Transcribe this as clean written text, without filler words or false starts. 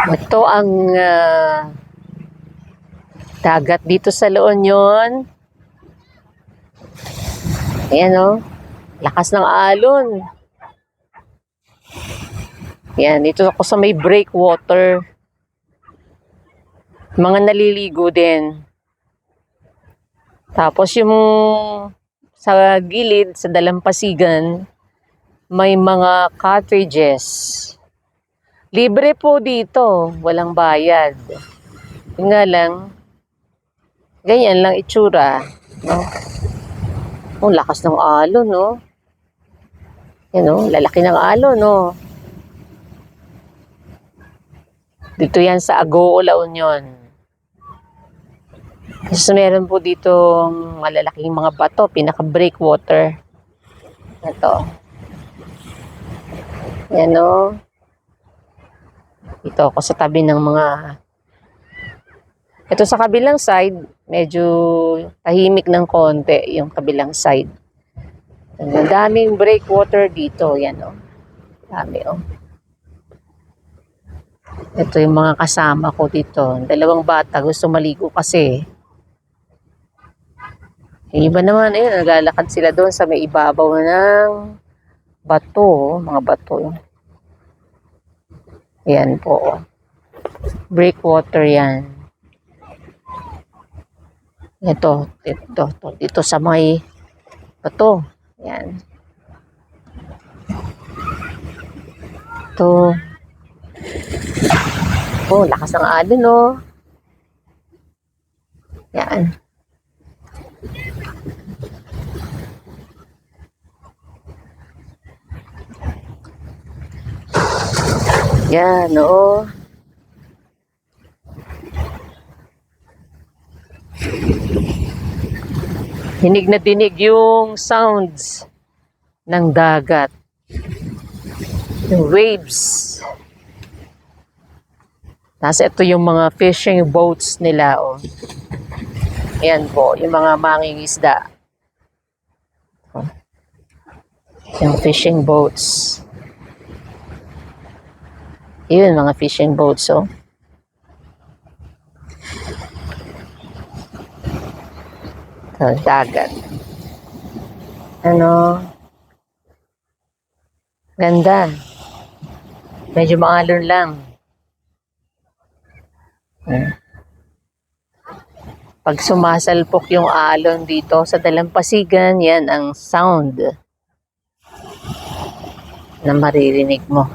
Ito ang dagat dito sa La Union. Ayan o, lakas ng alon. Yan, dito ako sa may breakwater. Mga naliligo din. Tapos yung sa gilid, sa dalampasigan, may mga cottages. Libre po dito, walang bayad. Yun nga lang, ganyan lang itsura. No? Oh, lakas ng alon, no? Yan, no? Lalaki ng alon, no? Dito yan sa Agoo, La Union. Kasi meron po dito malalaking mga bato, pinaka-breakwater. Ito. Yan, no? Ito ako sa tabi ng mga... Ito sa kabilang side, medyo tahimik ng konti yung kabilang side. Ang daming breakwater dito. Yan, oh. Dami, oh. Ito yung mga kasama ko dito. Dalawang bata gusto maligo kasi. Yung iba naman, ayun, naglalakad sila doon sa may ibabaw ng bato, oh. Mga bato. Yan po, oh. Breakwater yan. Dito sa may bato. Yan. Ito. Oh, lakas ng alon, oh. Yan. Yan, oo. Dinig na dinig yung sounds ng dagat. Yung waves. Tapos ito yung mga fishing boats nila, oh. Ayan po, yung mga mangingisda. Oh. Yung fishing boats. Yun, mga fishing boats, oh. Ito, dagat. Ano? Ganda. Medyo maalon lang. Pag sumasalpok yung alon dito sa dalampasigan, yan ang sound na maririnig mo.